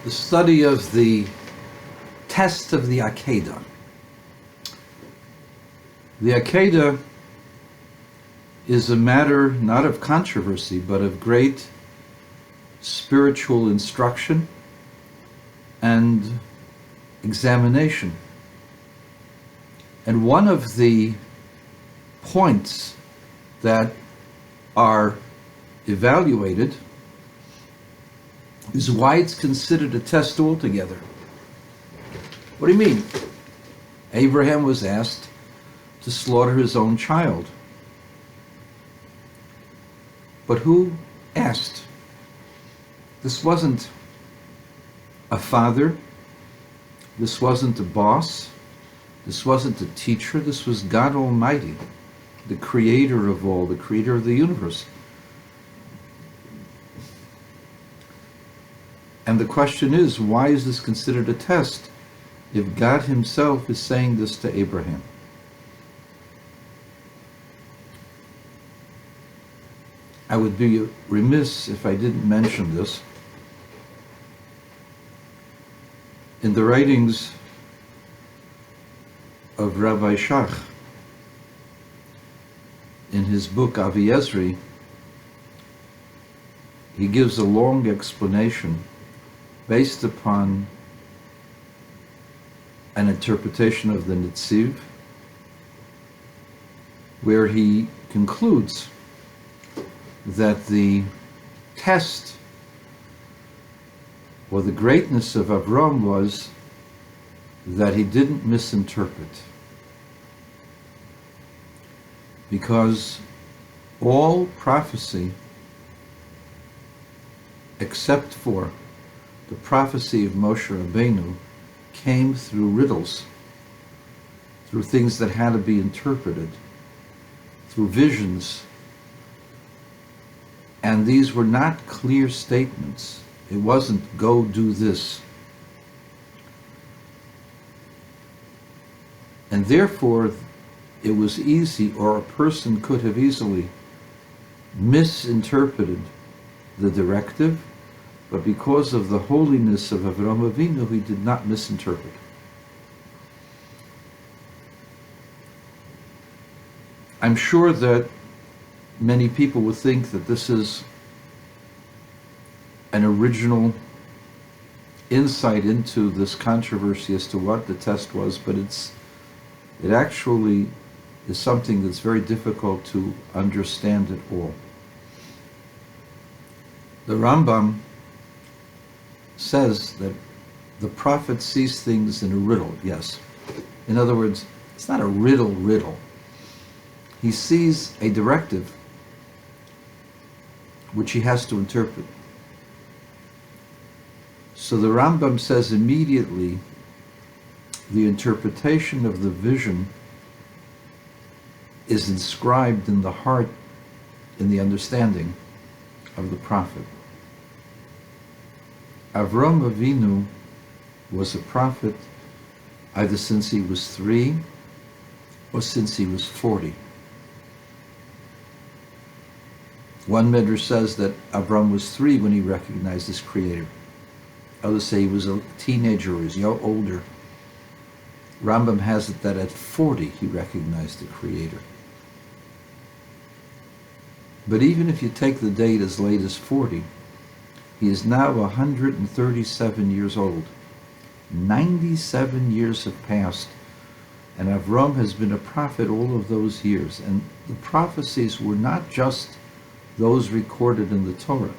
the study of the test of the Akedah. The Akedah is a matter not of controversy, but of great spiritual instruction and examination. And one of the points that are evaluated is why it's considered a test altogether. What do you mean? Abraham was asked to slaughter his own child. But who asked? This wasn't a father. This wasn't a boss. This wasn't a teacher. This was God Almighty, the creator of all, the creator of the universe. And the question is, why is this considered a test if God himself is saying this to Abraham? I would be remiss if I didn't mention this. In the writings of Rabbi Shach, in his book Avi Ezri, he gives a long explanation based upon an interpretation of the Netziv, where he concludes that the test or the greatness of Avram was that he didn't misinterpret. Because all prophecy, except for the prophecy of Moshe Rabbeinu, came through riddles, through things that had to be interpreted, through visions. And these were not clear statements. It wasn't, go do this. And therefore, it was easy, or a person could have easily misinterpreted the directive, but because of the holiness of Avraham Avinu, he did not misinterpret. I'm sure that many people would think that this is an original insight into this controversy as to what the test was, but it actually is something that's very difficult to understand at all. The Rambam says that the prophet sees things in a riddle, yes. In other words, it's not a riddle. He sees a directive which he has to interpret. So the Rambam says immediately the interpretation of the vision is inscribed in the heart, in the understanding of the prophet. Avram Avinu was a prophet either since he was 3 or since he was 40. One Midrash says that Avram was 3 when he recognized his creator. Others say he was a teenager or he was older. Rambam has it that at 40 he recognized the creator. But even if you take the date as late as 40, he is now 137 years old. 97 years have passed, and Avram has been a prophet all of those years. And the prophecies were not just those recorded in the Torah.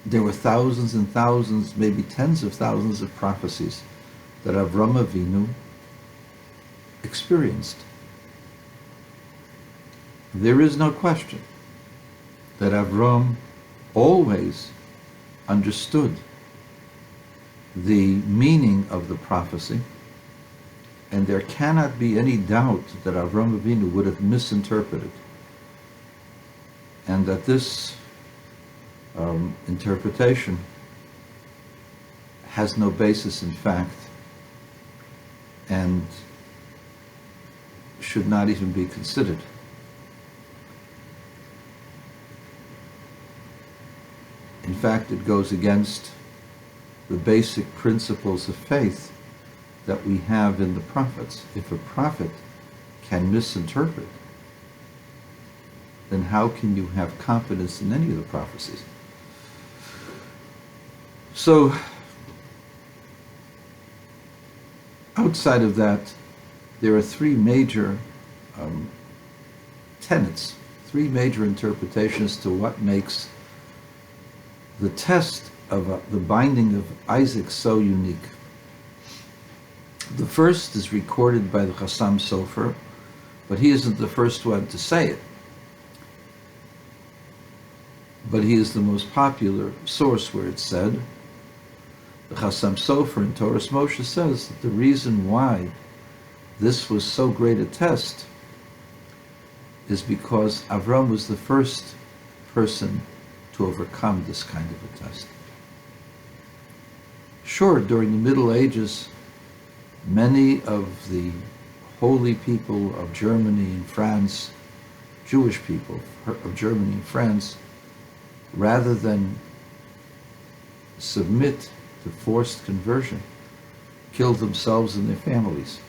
There were thousands and thousands, maybe tens of thousands of prophecies that Avram Avinu experienced. There is no question that Avram always understood the meaning of the prophecy, and there cannot be any doubt that Avram Avinu would have misinterpreted, and that this interpretation has no basis in fact and should not even be considered. In fact, it goes against the basic principles of faith that we have in the prophets. If a prophet can misinterpret, then how can you have confidence in any of the prophecies? So, outside of that, there are three major tenets, three major interpretations to what makes the test of the binding of Isaac so unique. The first is recorded by the Chassam Sofer, but he isn't the first one to say it. But he is the most popular source where it's said. The Chassam Sofer in Torah Moshe says that the reason why this was so great a test is because Avram was the first person to overcome this kind of a test. Sure, during the Middle Ages, many of the holy people of Germany and France, Jewish people of Germany and France, rather than submit to forced conversion, killed themselves and their families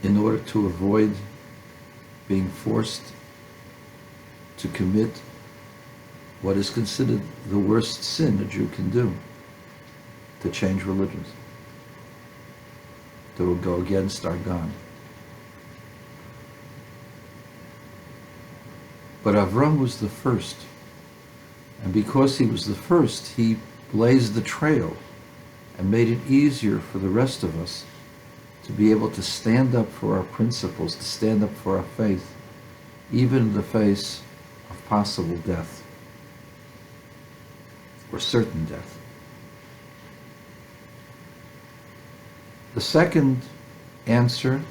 in order to avoid being forced to commit what is considered the worst sin a Jew can do, to change religions, to go against our God. But Avram was the first, and because he was the first, he blazed the trail and made it easier for the rest of us to be able to stand up for our principles, to stand up for our faith, even in the face of possible death, or certain death. The second answer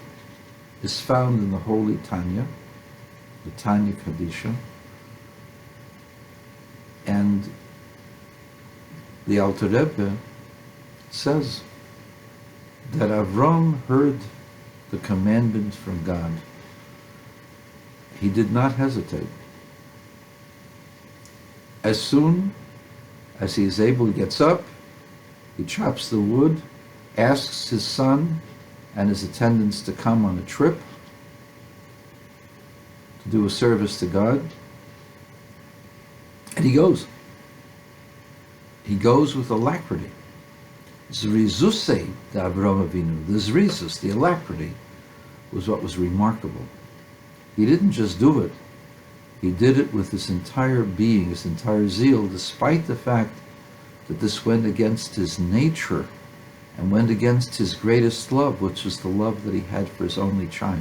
is found in the Holy Tanya, the Tanya Kadisha, and the Alter Rebbe says that Avram heard the commandment from God. He did not hesitate. As soon as he is able, he gets up, he chops the wood, asks his son and his attendants to come on a trip to do a service to God, and he goes. He goes with alacrity. Zrizusei the Avraham Avinu, the zrizus, the alacrity, was what was remarkable. He didn't just do it, he did it with his entire being, his entire zeal, despite the fact that this went against his nature and went against his greatest love, which was the love that he had for his only child,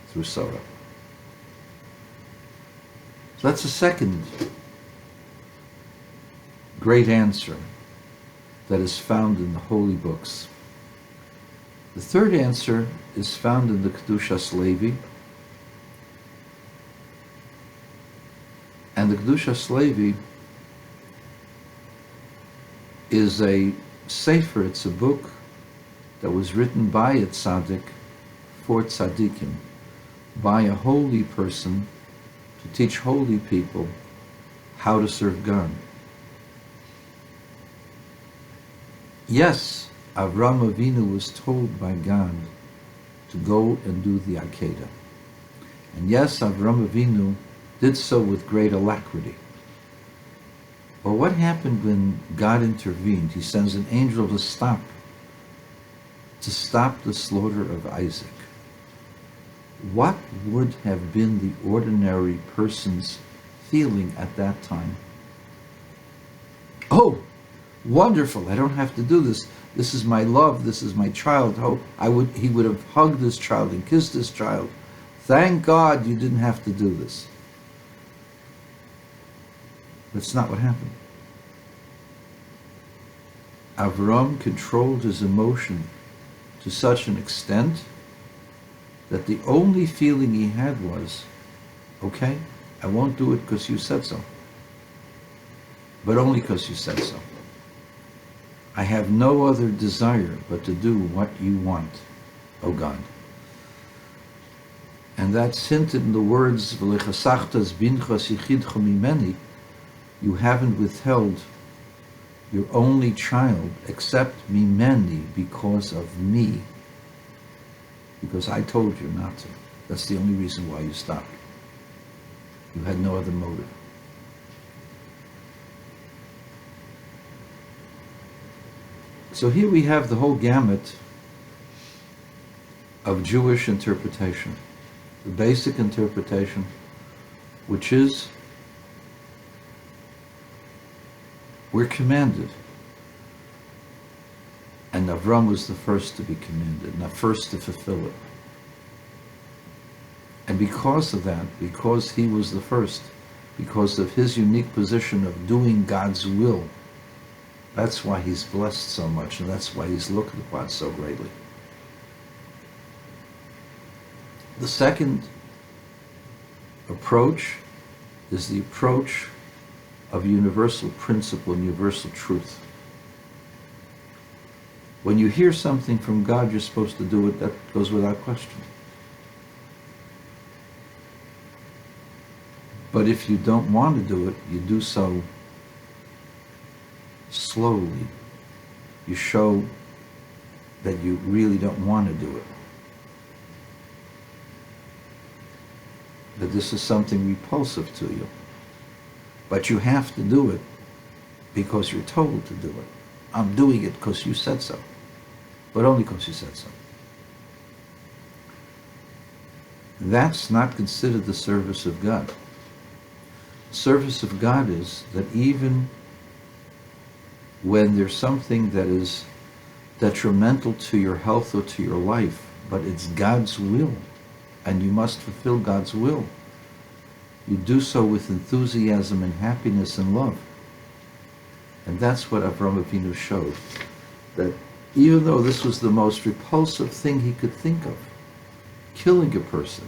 through Sarah. So that's the second great answer that is found in the holy books. The third answer is found in the Kedushas Levi. And the Kedushas Levi is a sefer, it's a book that was written by a tzaddik for tzaddikim, by a holy person to teach holy people how to serve God. Yes, Avram Avinu was told by God to go and do the Akedah. And yes, Avram Avinu did so with great alacrity. But what happened when God intervened? He sends an angel to stop the slaughter of Isaac. What would have been the ordinary person's feeling at that time? Oh, wonderful, I don't have to do this. This is my love, this is my child. Oh, he would have hugged this child and kissed this child. Thank God you didn't have to do this. That's not what happened. Avram controlled his emotion to such an extent that the only feeling he had was, okay, I won't do it because you said so. But only because you said so. I have no other desire but to do what you want, O God. And that's hinted in the words, V'lechasachtas binchas yichidcha mimeni, you haven't withheld your only child except mimeni, because of me. Because I told you not to. That's the only reason why you stopped. You had no other motive. So here we have the whole gamut of Jewish interpretation. The basic interpretation, which is, we're commanded. And Avram was the first to be commanded, and the first to fulfill it. And because of that, because he was the first, because of his unique position of doing God's will, that's why he's blessed so much, and that's why he's looked upon so greatly. The second approach is the approach of universal principle and universal truth. When you hear something from God, you're supposed to do it. That goes without question. But if you don't want to do it, you do so slowly. You show that you really don't want to do it. That this is something repulsive to you. But you have to do it because you're told to do it. I'm doing it because you said so. But only because you said so. That's not considered the service of God. The service of God is that even when there's something that is detrimental to your health or to your life, but it's God's will, and you must fulfill God's will, you do so with enthusiasm and happiness and love. And that's what Avraham Avinu showed. That even though this was the most repulsive thing he could think of, killing a person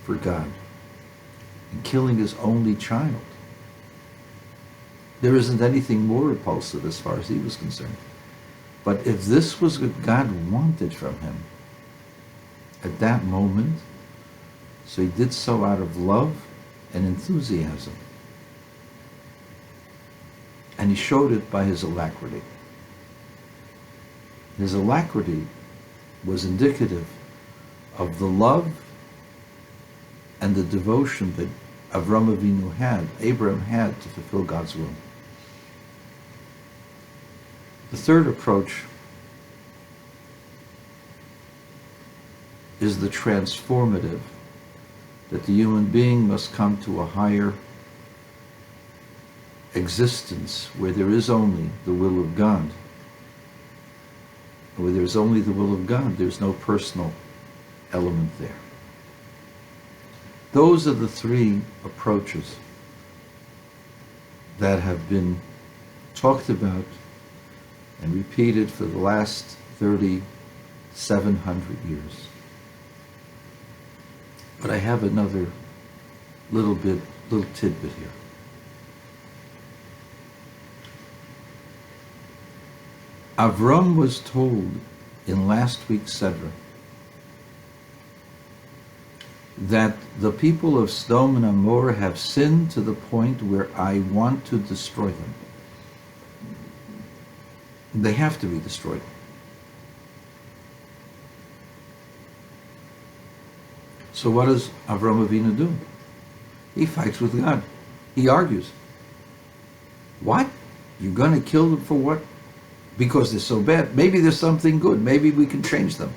for God, and killing his only child, there isn't anything more repulsive as far as he was concerned. But if this was what God wanted from him at that moment, so he did so out of love and enthusiasm. And he showed it by his alacrity. His alacrity was indicative of the love and the devotion that Avraham Avinu had, Abraham had, to fulfill God's will. The third approach is the transformative, that the human being must come to a higher existence where there is only the will of God. And where there is only the will of God, there's no personal element there. Those are the three approaches that have been talked about and repeated for the last 3,700 years. But I have another little tidbit here. Avram was told in last week's Sedra that the people of Sodom and Amorah have sinned to the point where I want to destroy them. They have to be destroyed. So what does Avraham Avinu do? He fights with God. He argues. What? You're going to kill them for what? Because they're so bad. Maybe there's something good. Maybe we can change them.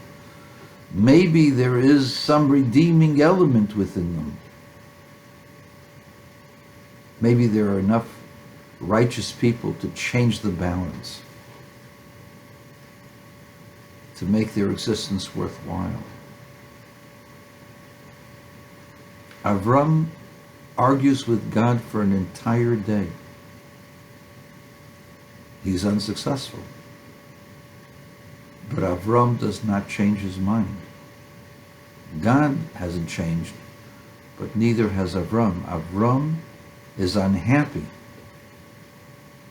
Maybe there is some redeeming element within them. Maybe there are enough righteous people to change the balance, to make their existence worthwhile. Avram argues with God for an entire day. He's unsuccessful. But Avram does not change his mind. God hasn't changed, but neither has Avram. Avram is unhappy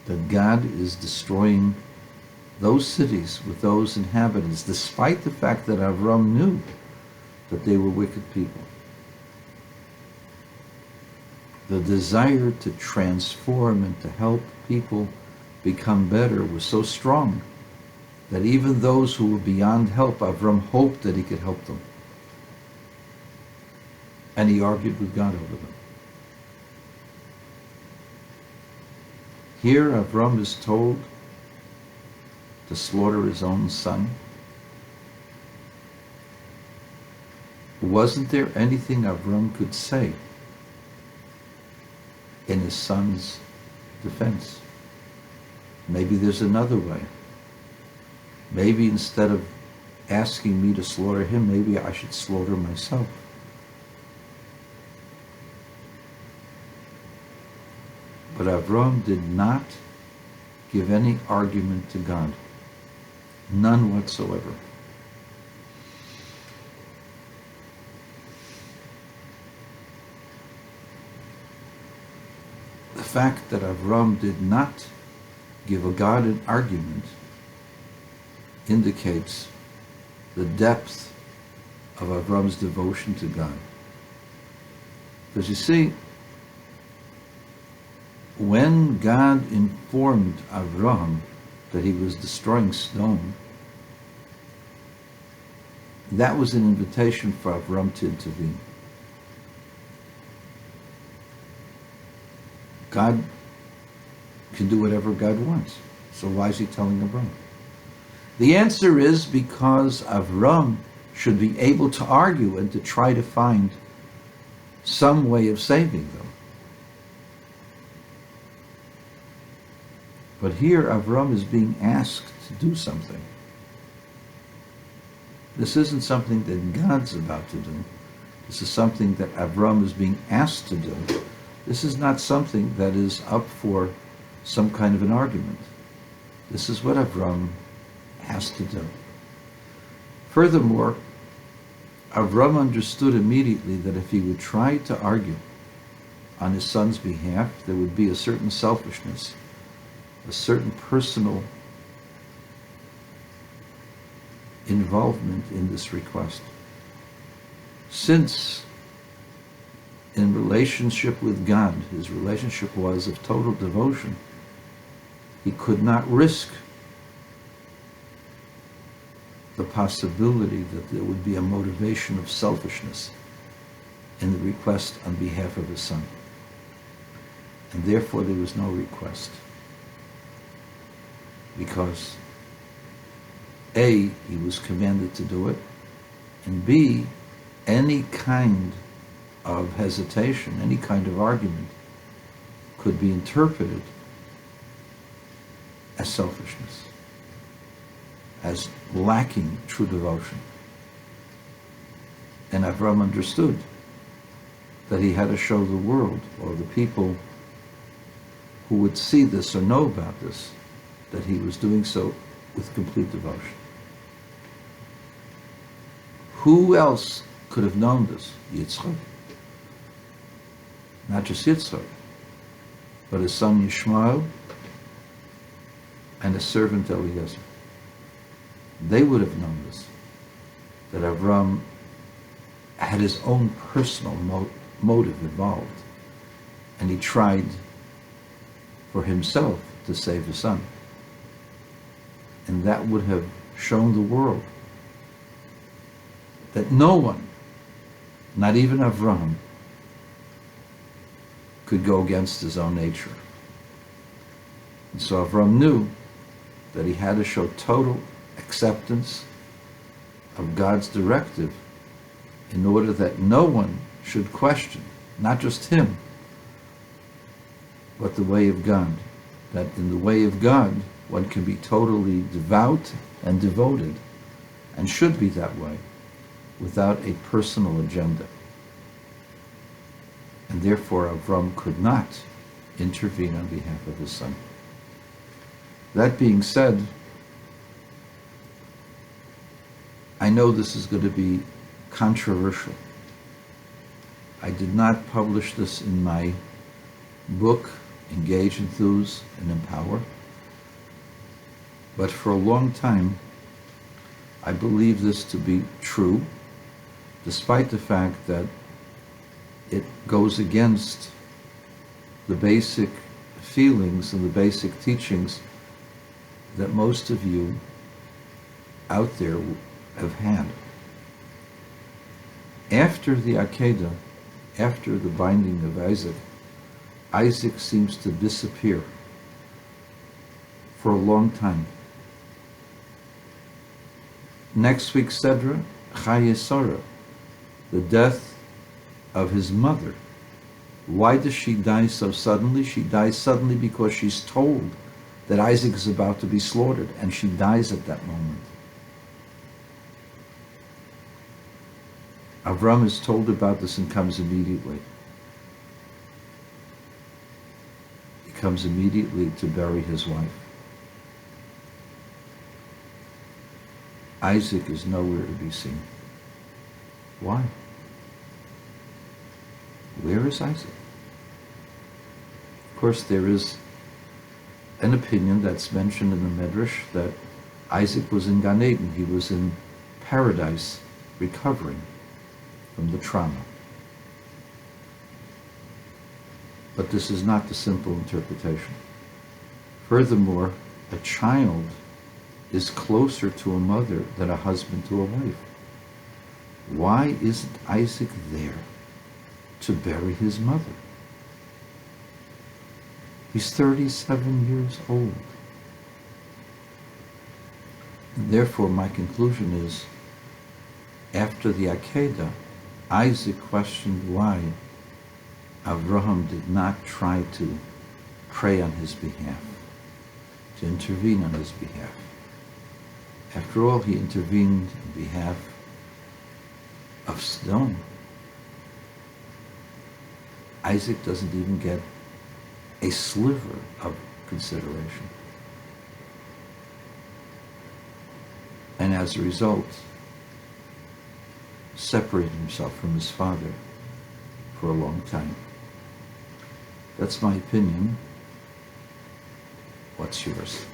that God is destroying those cities with those inhabitants, despite the fact that Avram knew that they were wicked people. the desire to transform and to help people become better was so strong that even those who were beyond help, Avram hoped that he could help them. And he argued with God over them. Here Avram is told to slaughter his own son. Wasn't there anything Avram could say in his son's defense? Maybe there's another way. Maybe instead of asking me to slaughter him, maybe I should slaughter myself. But Avram did not give any argument to God. None whatsoever. The fact that Avram did not give a God an argument indicates the depth of Avram's devotion to God. Because you see, when God informed Avram that he was destroying Sodom, that was an invitation for Avram to intervene. God can do whatever God wants. So why is he telling Avram? The answer is because Avram should be able to argue and to try to find some way of saving them. But here Avram is being asked to do something. This isn't something that God's about to do. This is something that Avram is being asked to do. This is not something that is up for some kind of an argument. This is what Avram has to do. Furthermore, Avram understood immediately that if he would try to argue on his son's behalf, there would be a certain selfishness, a certain personal involvement in this request. Since in relationship with God, his relationship was of total devotion, he could not risk the possibility that there would be a motivation of selfishness in the request on behalf of his son. And therefore there was no request. Because A, he was commanded to do it, and B, any kind of hesitation, any kind of argument could be interpreted as selfishness, as lacking true devotion. And Avram understood that he had to show the world, or the people who would see this or know about this, that he was doing so with complete devotion. Who else could have known this? Yitzchak. Not just Yitzchak, but his son Yishmael and his servant Eliezer. They would have known this, that Avram had his own personal motive involved, and he tried for himself to save his son. And that would have shown the world that no one, not even Avram, could go against his own nature. And so Avram knew that he had to show total acceptance of God's directive in order that no one should question, not just him, but the way of God. That in the way of God, one can be totally devout and devoted, and should be that way, without a personal agenda. And therefore Avram could not intervene on behalf of his son. That being said, I know this is going to be controversial. I did not publish this in my book, Engage, Enthuse, and Empower. But for a long time, I believe this to be true, despite the fact that it goes against the basic feelings and the basic teachings that most of you out there have had. After the Akedah, after the binding of Isaac, Isaac seems to disappear for a long time. Next week's Sedra, Chaye Sarah, the death of his mother. Why does she die so suddenly? She dies suddenly because she's told that Isaac is about to be slaughtered, and she dies at that moment. Avram is told about this and comes immediately. He comes immediately to bury his wife. Isaac is nowhere to be seen. Why? Where is Isaac? Of course, there is an opinion that's mentioned in the Medrash that Isaac was in Gan Eden. He was in paradise, recovering from the trauma. But this is not the simple interpretation. Furthermore, a child is closer to a mother than a husband to a wife. Why isn't Isaac there to bury his mother? He's 37 years old. And therefore, my conclusion is, after the Akedah, Isaac questioned why Avraham did not try to pray on his behalf, to intervene on his behalf. After all, he intervened on behalf of Sodom. Isaac doesn't even get a sliver of consideration. And as a result, separated himself from his father for a long time. That's my opinion. What's yours?